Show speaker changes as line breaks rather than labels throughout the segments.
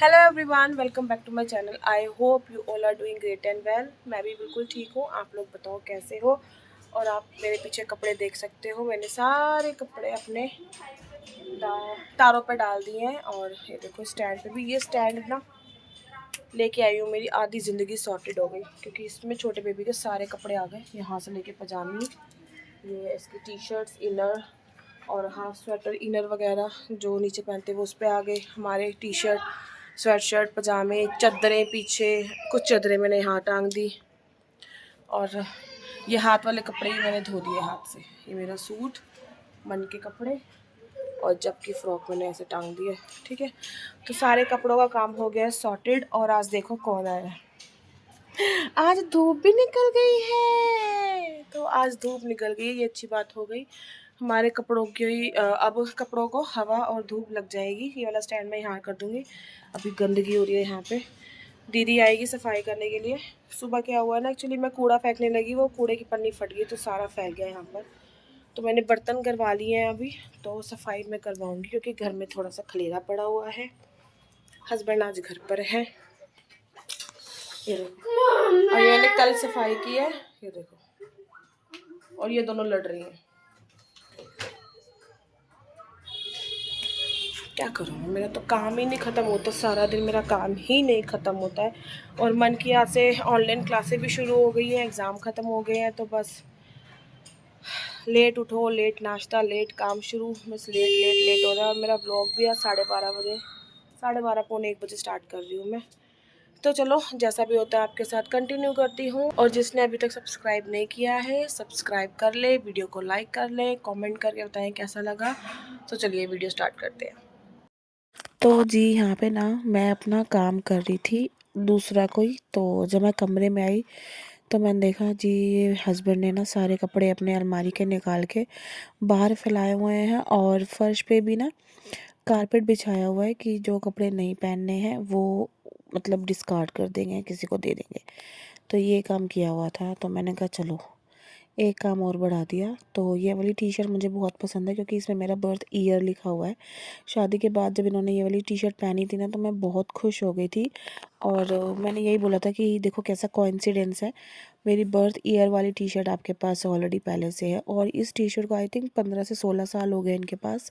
Hello everyone, welcome back to my channel. I hope you all are doing great and well. मैं भी बिल्कुल ठीक हूँ। आप लोग बताओ कैसे हो। और आप मेरे पीछे कपड़े देख सकते हो। मैंने सारे कपड़े अपने तारों पर डाल दिए हैं। और ये देखो स्टैंड पे भी। ये स्टैंड ना लेके आई हूँ, मेरी आधी ज़िंदगी सॉर्टेड हो गई क्योंकि इसमें छोटे बेबी के सारे कपड़े आ गए। यहाँ से लेके पजामी, ये इसकी टी शर्ट्स, इनर और हाफ स्वेटर, इनर वगैरह जो नीचे पहनते वो उस पर आ गए। हमारे टी शर्ट, स्वेट शर्ट, पजामे, चादरें पीछे, कुछ चादरें मैंने यहाँ टांग दी। और ये हाथ वाले कपड़े ही मैंने धो दिए हाथ से। ये मेरा सूट, मन के कपड़े और जबकि फ्रॉक मैंने ऐसे टांग दिए। ठीक है, तो सारे कपड़ों का काम हो गया है सॉर्टेड। और आज देखो कौन आया है। आज धूप भी निकल गई है। तो आज धूप निकल गई, ये अच्छी बात हो गई। हमारे कपड़ों की अब कपड़ों को हवा और धूप लग जाएगी। ये वाला स्टैंड मैं यहाँ कर दूँगी। अभी गंदगी हो रही है यहाँ पे। दीदी आएगी सफाई करने के लिए। सुबह क्या हुआ ना, एक्चुअली मैं कूड़ा फेंकने लगी, वो कूड़े की पन्नी फट गई तो सारा फैल गया यहाँ पर। तो मैंने बर्तन करवा लिए हैं अभी, तो सफाई मैं करवाऊँगी क्योंकि घर में थोड़ा सा खलेरा पड़ा हुआ है। हस्बैंड आज घर पर है। ये देखो, और ये मैंने कल सफाई की है। ये देखो, और ये दोनों लड़ रही हैं। क्या करूँ, मेरा तो काम ही नहीं ख़त्म होता। सारा दिन मेरा काम ही नहीं ख़त्म होता है। और मन की आज से ऑनलाइन क्लासेस भी शुरू हो गई हैं, एग्ज़ाम ख़त्म हो गए हैं। तो बस लेट उठो, लेट नाश्ता, लेट काम शुरू, बस लेट लेट लेट हो रहा है। और मेरा ब्लॉग भी आज 12:30 बजे, 12:30 पौने 1 बजे स्टार्ट कर रही हूँ मैं। तो चलो, जैसा भी होता है आपके साथ कंटिन्यू करती हूँ। और जिसने अभी तक सब्सक्राइब नहीं किया है, सब्सक्राइब कर ले, वीडियो को लाइक कर ले, कमेंट करके बताएं कैसा लगा। तो चलिए वीडियो स्टार्ट करते हैं। तो जी यहाँ पे ना मैं अपना काम कर रही थी दूसरा कोई। तो जब मैं कमरे में आई तो मैंने देखा जी, ये हस्बैंड ने ना सारे कपड़े अपने अलमारी के निकाल के बाहर फैलाए हुए हैं। और फर्श पे भी ना कारपेट बिछाया हुआ है कि जो कपड़े नहीं पहनने हैं वो मतलब डिस्कार्ड कर देंगे, किसी को दे देंगे। तो ये काम किया हुआ था। तो मैंने कहा चलो एक काम और बढ़ा दिया। तो ये वाली टी शर्ट मुझे बहुत पसंद है क्योंकि इसमें मेरा बर्थ ईयर लिखा हुआ है। शादी के बाद जब इन्होंने ये वाली टी शर्ट पहनी थी ना तो मैं बहुत खुश हो गई थी। और मैंने यही बोला था कि देखो कैसा कोइंसिडेंस है, मेरी बर्थ ईयर वाली टी शर्ट आपके पास ऑलरेडी पहले से है। और इस टी शर्ट को आई थिंक 15 से 16 साल हो गए इनके पास।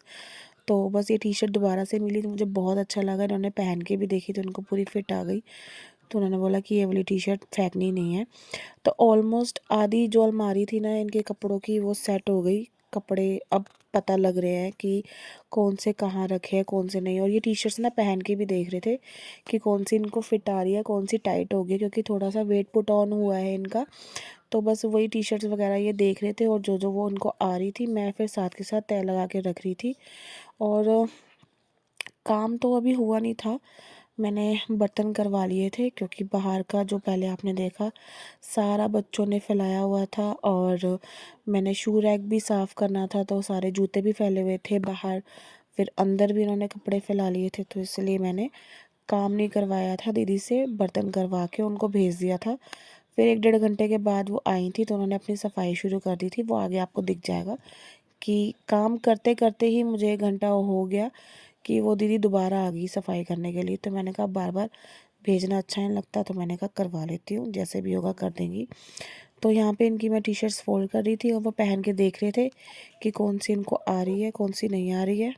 तो बस ये टी शर्ट दोबारा से मिली तो मुझे बहुत अच्छा लगा। इन्होंने पहन के भी देखी तो उनको पूरी फिट आ गई। तो उन्होंने बोला कि ये वाली टी शर्ट फेंकनी नहीं है। तो ऑलमोस्ट आधी जो अलमारी थी ना इनके कपड़ों की वो सेट हो गई। कपड़े अब पता लग रहे हैं कि कौन से कहाँ रखे हैं, कौन से नहीं। और ये टी शर्ट्स ना पहन के भी देख रहे थे कि कौन सी इनको फिट आ रही है, कौन सी टाइट हो गई, क्योंकि थोड़ा सा वेट पुट ऑन हुआ है इनका। तो बस वही टी शर्ट्स वगैरह ये देख रहे थे। और जो जो वो उनको आ रही थी मैं फिर साथ के साथ तय लगा के रख रही थी। और काम तो अभी हुआ नहीं था। मैंने बर्तन करवा लिए थे क्योंकि बाहर का जो पहले आपने देखा सारा बच्चों ने फैलाया हुआ था। और मैंने शू रैक भी साफ़ करना था तो सारे जूते भी फैले हुए थे बाहर। फिर अंदर भी इन्होंने कपड़े फैला लिए थे तो इसलिए मैंने काम नहीं करवाया था दीदी से, बर्तन करवा के उनको भेज दिया था। फिर 1-1.5 घंटे के बाद वो आई थी तो उन्होंने अपनी सफाई शुरू कर दी थी। वो आगे आपको दिख जाएगा कि काम करते करते ही मुझे 1 घंटा हो गया कि वो दीदी दोबारा आ गई सफाई करने के लिए। तो मैंने कहा बार बार भेजना अच्छा नहीं लगता, तो मैंने कहा करवा लेती हूँ, जैसे भी होगा कर देंगी। तो यहाँ पे इनकी मैं टी शर्ट्स फोल्ड कर रही थी और वो पहन के देख रहे थे कि कौन सी इनको आ रही है, कौन सी नहीं आ रही है।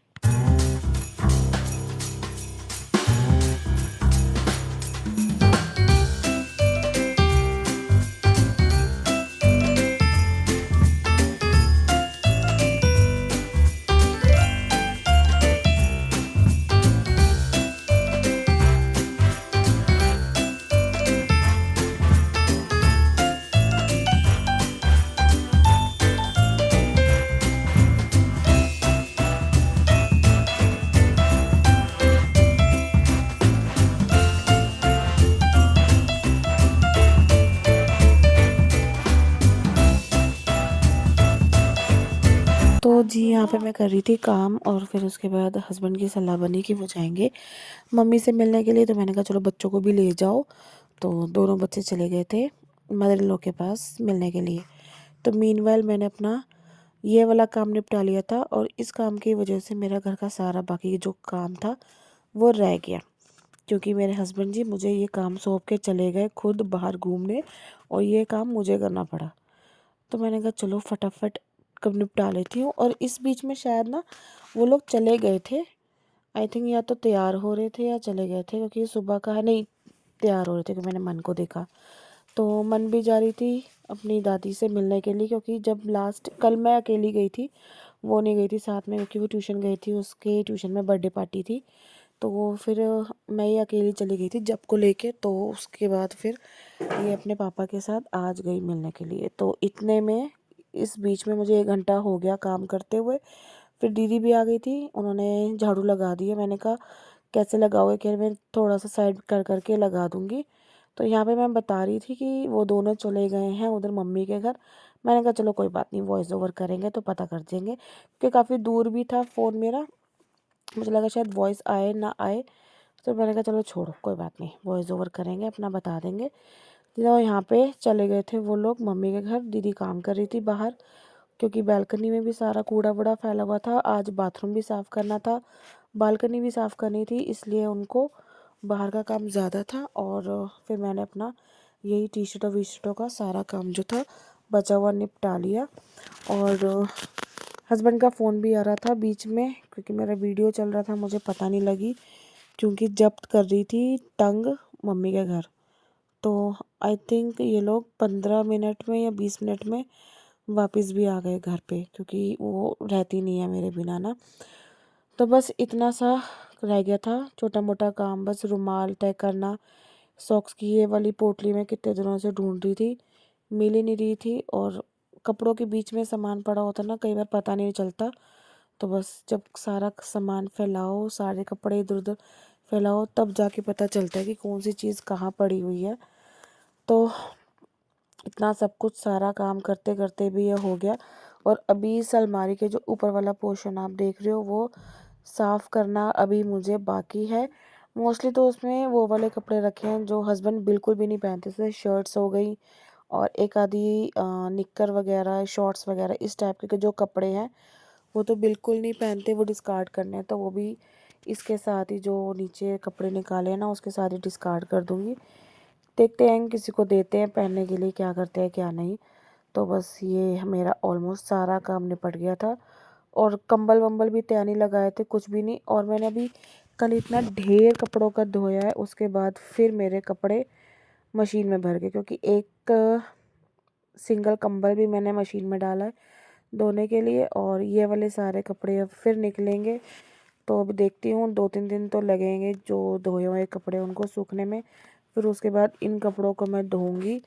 तो जी यहाँ पे मैं कर रही थी काम और फिर उसके बाद हस्बैंड की सलाह बनी कि वो जाएंगे मम्मी से मिलने के लिए। तो मैंने कहा चलो बच्चों को भी ले जाओ। तो दोनों बच्चे चले गए थे मदर इन लॉ के पास मिलने के लिए। तो मीनवाइल मैंने अपना ये वाला काम निपटा लिया था। और इस काम की वजह से मेरा घर का सारा बाकी जो काम था वो रह गया
क्योंकि मेरे हस्बैंड जी मुझे ये काम सौंप के चले गए खुद बाहर घूमने, और ये काम मुझे करना पड़ा। तो मैंने कहा चलो फटाफट कब निपटा लेती हूँ। और इस बीच में शायद ना वो लोग चले गए थे, आई थिंक या तो तैयार हो रहे थे या चले गए थे, क्योंकि सुबह का है नहीं, तैयार हो रहे थे कि मैंने मन को देखा। तो मन भी जा रही थी अपनी दादी से मिलने के लिए, क्योंकि जब लास्ट कल मैं अकेली गई थी, वो नहीं गई थी साथ में, क्योंकि वो ट्यूशन गई थी, उसके ट्यूशन में बर्थडे पार्टी थी। तो वो फिर मैं ही अकेली चली गई थी जब को लेके। तो उसके बाद फिर ये अपने पापा के साथ आज गई मिलने के लिए। तो इतने में इस बीच में मुझे 1 घंटा हो गया काम करते हुए। फिर दीदी भी आ गई थी, उन्होंने झाड़ू लगा दिया। मैंने कहा कैसे लगाओगे, कह रहे मैं थोड़ा सा साइड कर करके लगा दूँगी। तो यहाँ पे मैं बता रही थी कि वो दोनों चले गए हैं उधर मम्मी के घर। मैंने कहा चलो कोई बात नहीं, वॉइस ओवर करेंगे तो पता कर देंगे, क्योंकि काफ़ी दूर भी था फ़ोन मेरा। मुझे लगा शायद वॉइस आए ना आए, तो मैंने कहा चलो छोड़ो कोई बात नहीं, वॉइस ओवर करेंगे, अपना बता देंगे। तो यहाँ पे चले गए थे वो लोग मम्मी के घर। दीदी काम कर रही थी बाहर, क्योंकि बालकनी में भी सारा कूड़ा वूड़ा फैला हुआ था। आज बाथरूम भी साफ़ करना था, बालकनी भी साफ़ करनी थी, इसलिए उनको बाहर का काम ज़्यादा था। और फिर मैंने अपना यही टी शर्टों वी शर्टों का सारा काम जो था बचा हुआ निपटा लिया। और हस्बैंड का फ़ोन भी आ रहा था बीच में, क्योंकि मेरा वीडियो चल रहा था, मुझे पता नहीं लगी, क्योंकि जब्त कर रही थी टंग मम्मी के घर। तो आई थिंक ये लोग 15 मिनट में या 20 मिनट में वापस भी आ गए घर पे, क्योंकि वो रहती नहीं है मेरे बिना ना। तो बस इतना सा रह गया था छोटा मोटा काम, बस रुमाल तय करना। सॉक्स की ये वाली पोटली में कितने दिनों से ढूंढ रही थी, मिल ही नहीं रही थी। और कपड़ों के बीच में सामान पड़ा होता ना, कई बार पता नहीं चलता। तो बस जब सारा सामान फैलाओ, सारे कपड़े इधर उधर फैलाओ, तब जाके पता चलता है कि कौन सी चीज़ कहाँ पड़ी हुई है। तो इतना सब कुछ सारा काम करते करते भी ये हो गया। और अभी इस अलमारी के जो ऊपर वाला पोर्शन आप देख रहे हो, वो साफ़ करना अभी मुझे बाकी है। मोस्टली तो उसमें वो वाले कपड़े रखे हैं जो हस्बैंड बिल्कुल भी नहीं पहनते, जैसे शर्ट्स हो गई और एक आधी निक्कर वगैरह, शॉर्ट्स वगैरह, इस टाइप के जो कपड़े हैं वो तो बिल्कुल नहीं पहनते, वो डिस्कार्ड करने हैं। तो वो भी इसके साथ ही जो नीचे कपड़े निकाले हैं ना, उसके साथ ही डिस्कार्ड कर दूँगी। देखते हैं किसी को देते हैं पहनने के लिए, क्या करते हैं क्या नहीं। तो बस ये मेरा ऑलमोस्ट सारा काम निपट गया था। और कंबल वंबल भी तय नहीं लगाए थे, कुछ भी नहीं। और मैंने अभी कल इतना ढेर कपड़ों का धोया है, उसके बाद फिर मेरे कपड़े मशीन में भर गए, क्योंकि एक सिंगल कंबल भी मैंने मशीन में डाला है धोने के लिए। और ये वाले सारे कपड़े अब फिर निकलेंगे। तो अब देखती हूँ, 2-3 दिन तो लगेंगे जो धोए हुए कपड़े उनको सूखने में। फिर उसके बाद इन कपड़ों को मैं धोऊंगी।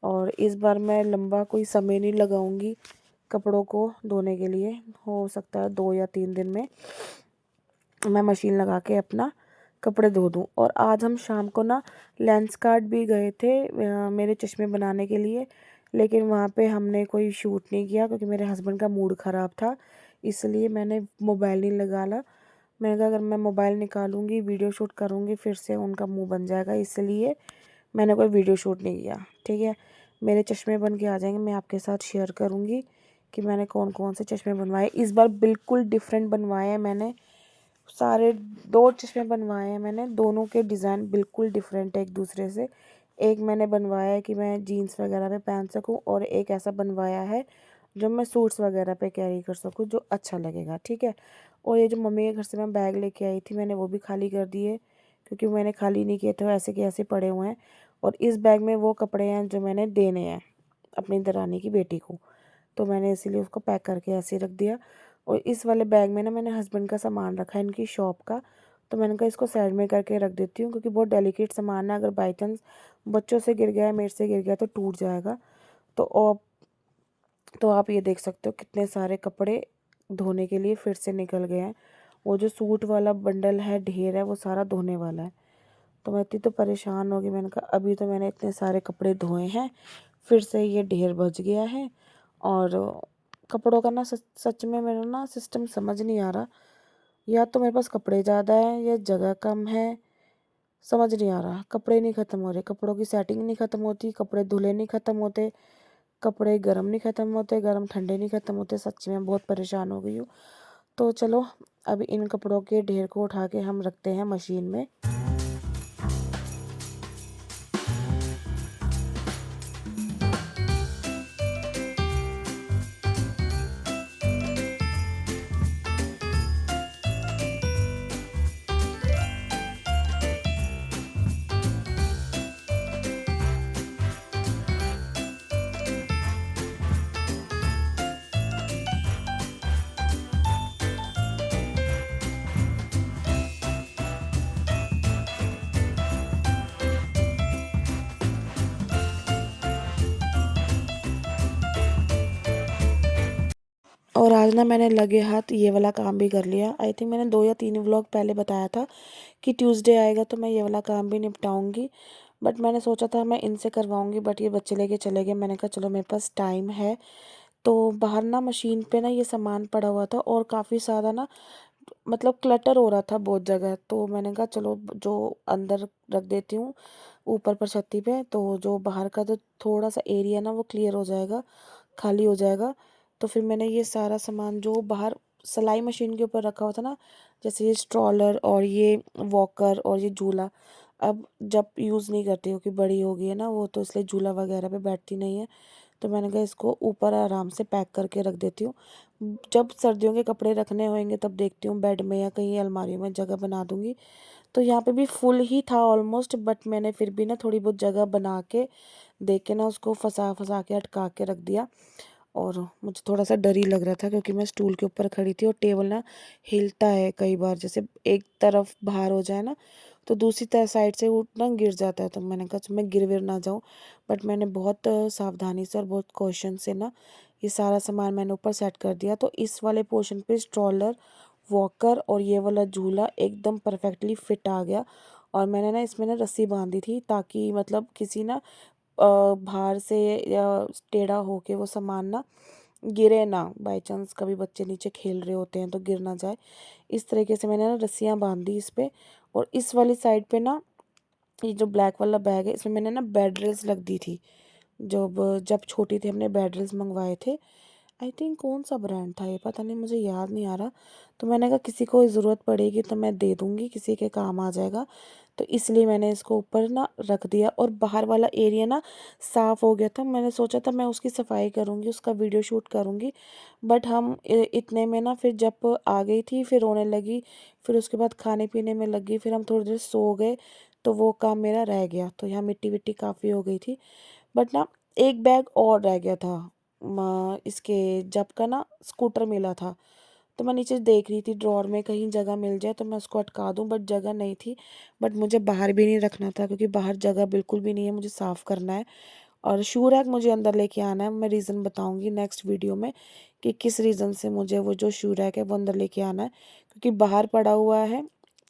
और इस बार मैं लंबा कोई समय नहीं लगाऊंगी कपड़ों को धोने के लिए। हो सकता है 2 या 3 दिन में मैं मशीन लगा के अपना कपड़े धो दूँ। और आज हम शाम को ना लेंसकार्ट भी गए थे मेरे चश्मे बनाने के लिए, लेकिन वहाँ पे हमने कोई शूट नहीं किया, क्योंकि मेरे हस्बैंड का मूड ख़राब था, इसलिए मैंने मोबाइल नहीं निकाला। मैंने कहा अगर मैं मोबाइल निकालूंगी वीडियो शूट करूँगी फिर से उनका मुँह बन जाएगा, इसलिए मैंने कोई वीडियो शूट नहीं किया। ठीक है, मेरे चश्मे बन के आ जाएंगे, मैं आपके साथ शेयर करूँगी कि मैंने कौन कौन से चश्मे बनवाए। इस बार बिल्कुल डिफरेंट बनवाए हैं मैंने, सारे 2 चश्मे बनवाए हैं मैंने, दोनों के डिज़ाइन बिल्कुल डिफरेंट है एक दूसरे से। एक मैंने बनवाया है कि मैं जीन्स वगैरह पे पहन सकूं, और एक ऐसा बनवाया है जो मैं सूट्स वगैरह पे कैरी कर सकूं, जो अच्छा लगेगा। ठीक है। और ये जो मम्मी के घर से मैं बैग लेके आई थी, मैंने वो भी खाली कर दिए, क्योंकि मैंने खाली नहीं किए थे, वो ऐसे के ऐसे पड़े हुए हैं। और इस बैग में वो कपड़े हैं जो मैंने देने हैं अपनी दरानी की बेटी को, तो मैंने इसीलिए उसको पैक करके ऐसे ही रख दिया। और इस वाले बैग में ना मैंने हस्बैंड का सामान रखा है इनकी शॉप का, तो मैंने कहा इसको साइड में करके रख देती हूँ, क्योंकि बहुत डेलिकेट सामान है, अगर बाई चांस बच्चों से गिर गया, मेरे से गिर गया तो टूट जाएगा। तो आप ये देख सकते हो कितने सारे कपड़े धोने के लिए फिर से निकल गए हैं। वो जो सूट वाला बंडल है, ढेर है, वो सारा धोने वाला है। तो मैं इतनी तो परेशान हो गई, मैंने कहा अभी तो मैंने इतने सारे कपड़े धोए हैं, फिर से ये ढेर बच गया है। और कपड़ों का ना सच में मेरा ना सिस्टम समझ नहीं आ रहा, या तो मेरे पास कपड़े ज़्यादा है या जगह कम है, समझ नहीं आ रहा। कपड़े नहीं ख़त्म हो रहे, कपड़ों की सेटिंग नहीं ख़त्म होती, कपड़े धुले नहीं ख़त्म होते, कपड़े गर्म नहीं ख़त्म होते, गर्म ठंडे नहीं ख़त्म होते। सच में बहुत परेशान हो गई हूँ। तो चलो अब इन कपड़ों के ढेर को उठा के हम रखते हैं मशीन में। और आज ना मैंने लगे हाथ ये वाला काम भी कर लिया। आई थिंक मैंने 2 या 3 व्लॉग पहले बताया था कि ट्यूसडे आएगा तो मैं ये वाला काम भी निपटाऊंगी। बट मैंने सोचा था मैं इनसे करवाऊंगी, बट ये बच्चे लेके चले गए। मैंने कहा चलो मेरे पास टाइम है। तो बाहर ना मशीन पे ना ये सामान पड़ा हुआ था और काफ़ी सारा ना मतलब क्लटर हो रहा था बहुत जगह। तो मैंने कहा चलो जो अंदर रख देती हूँ ऊपर पर छत्ती पे, तो जो बाहर का जो थोड़ा सा एरिया ना वो क्लियर हो जाएगा, खाली हो जाएगा। तो फिर मैंने ये सारा सामान जो बाहर सिलाई मशीन के ऊपर रखा हुआ था ना, जैसे ये स्ट्रॉलर और ये वॉकर और ये झूला, अब जब यूज़ नहीं करती, क्योंकि बड़ी हो गई है ना वो, तो इसलिए झूला वगैरह पे बैठती नहीं है। तो मैंने कहा इसको ऊपर आराम से पैक करके रख देती हूँ। जब सर्दियों के कपड़े रखने होंगे तब देखती हूँ बेड में या कहीं अलमारी में जगह बना दूँगी। तो यहाँ पे भी फुल ही था ऑलमोस्ट, बट मैंने फिर भी ना थोड़ी बहुत जगह बना के देख के ना उसको फंसा फंसा के अटका के रख दिया। और मुझे थोड़ा सा डर ही लग रहा था क्योंकि मैं स्टूल के ऊपर खड़ी थी और टेबल ना हिलता है कई बार, जैसे एक तरफ बाहर हो जाए ना तो दूसरी तरफ साइड से उठना गिर जाता है। तो मैंने कहा मैं गिर विर ना जाऊँ, बट मैंने बहुत सावधानी से और बहुत कॉशन से ना ये सारा सामान मैंने ऊपर सेट कर दिया। तो इस वाले पोर्शन पे स्ट्रॉलर, वॉकर और ये वाला झूला एकदम परफेक्टली फिट आ गया। और मैंने ना इसमें ना रस्सी बांधी थी ताकि मतलब किसी ना बाहर से या टेढ़ा होके वो सामान ना गिरे ना, बाई चांस कभी बच्चे नीचे खेल रहे होते हैं तो गिर ना जाए। इस तरीके से मैंने ना रस्सियाँ बांध दी इस पे। और इस वाली साइड पे ना ये जो ब्लैक वाला बैग है इसमें मैंने ना बेड रेल्स रख दी थी। जब जब छोटी थी हमने बेड रेल्स मंगवाए थे। आई थिंक कौन सा ब्रांड था ये, पता नहीं, मुझे याद नहीं आ रहा। तो मैंने कहा किसी को ज़रूरत पड़ेगी तो मैं दे दूँगी, किसी के काम आ जाएगा। तो इसलिए मैंने इसको ऊपर ना रख दिया। और बाहर वाला एरिया ना साफ़ हो गया था। मैंने सोचा था मैं उसकी सफाई करूँगी, उसका वीडियो शूट करूँगी। बट हम इतने में ना फिर जब आ गई थी फिर रोने लगी। फिर उसके बाद खाने पीने में लगी, फिर हम थोड़ी देर सो गए। तो वो काम मेरा रह गया। तो यहाँ मिट्टी विट्टी काफ़ी हो गई थी। बट ना एक बैग और रह गया था, इसके जब का ना स्कूटर मिला था। तो मैं नीचे देख रही थी ड्रॉर में कहीं जगह मिल जाए तो मैं उसको अटका दूं, बट जगह नहीं थी। बट मुझे बाहर भी नहीं रखना था क्योंकि बाहर जगह बिल्कुल भी नहीं है, मुझे साफ़ करना है। और शू रैक मुझे अंदर लेके आना है। मैं रीज़न बताऊंगी नेक्स्ट वीडियो में कि किस रीज़न से मुझे वो जो शू रैक है वो अंदर लेके आना है, क्योंकि बाहर पड़ा हुआ है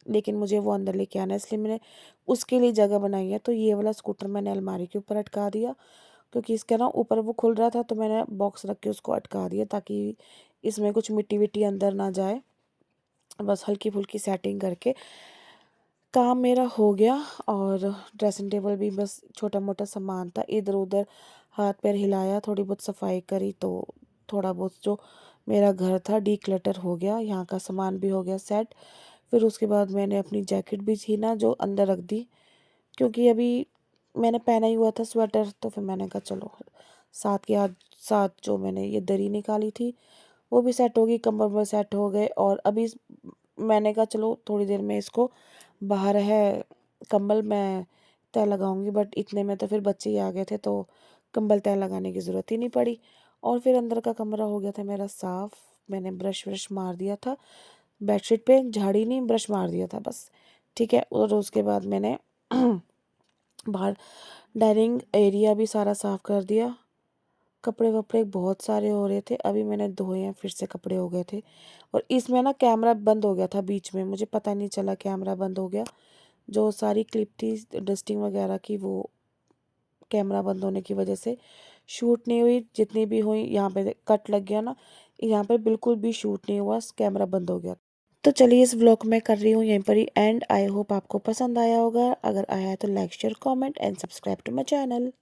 लेकिन मुझे वो अंदर लेके आना है, इसलिए मैंने उसके लिए जगह बनाई है। तो ये वाला स्कूटर मैंने अलमारी के ऊपर अटका दिया क्योंकि इसका ना ऊपर वो खुल रहा था। तो मैंने बॉक्स रख के उसको अटका दिया ताकि इसमें कुछ मिट्टी विट्टी अंदर ना जाए। बस हल्की फुल्की सेटिंग करके काम मेरा हो गया। और ड्रेसिंग टेबल भी बस छोटा मोटा सामान था, इधर उधर हाथ पैर हिलाया, थोड़ी बहुत सफाई करी तो थोड़ा बहुत जो मेरा घर था डीक्लटर हो गया, यहाँ का सामान भी हो गया सेट। फिर उसके बाद मैंने अपनी जैकेट भी थी ना जो अंदर रख दी, क्योंकि अभी मैंने पहना ही हुआ था स्वेटर। तो फिर मैंने कहा चलो साथ के हाथ साथ जो मैंने ये दरी निकाली थी वो भी सेट हो गई, कम्बल में सेट हो गए। और अभी मैंने कहा चलो थोड़ी देर में इसको बाहर है कंबल मैं तय लगाऊंगी, बट इतने में तो फिर बच्चे ही आ गए थे तो कंबल तय लगाने की ज़रूरत ही नहीं पड़ी। और फिर अंदर का कमरा हो गया था मेरा साफ़। मैंने ब्रश व्रश मार दिया था बेडशीट पे, झाड़ी नहीं ब्रश मार दिया था बस, ठीक है। और उसके बाद मैंने बाहर डाइनिंग एरिया भी सारा साफ़ कर दिया। कपड़े वपड़े बहुत सारे हो रहे थे, अभी मैंने धोए हैं, फिर से कपड़े हो गए थे। और इसमें ना कैमरा बंद हो गया था बीच में, मुझे पता नहीं चला कैमरा बंद हो गया। जो सारी क्लिप थी डस्टिंग वगैरह की वो कैमरा बंद होने की वजह से शूट नहीं हुई। जितनी भी हुई यहाँ पे कट लग गया ना, यहाँ पे बिल्कुल भी शूट नहीं हुआ, कैमरा बंद हो गया। तो चलिए इस व्लॉग में कर रही हूँ यहीं पर ही एंड। आई होप आपको पसंद आया होगा। अगर आया है तो like share comment and subscribe to my channel.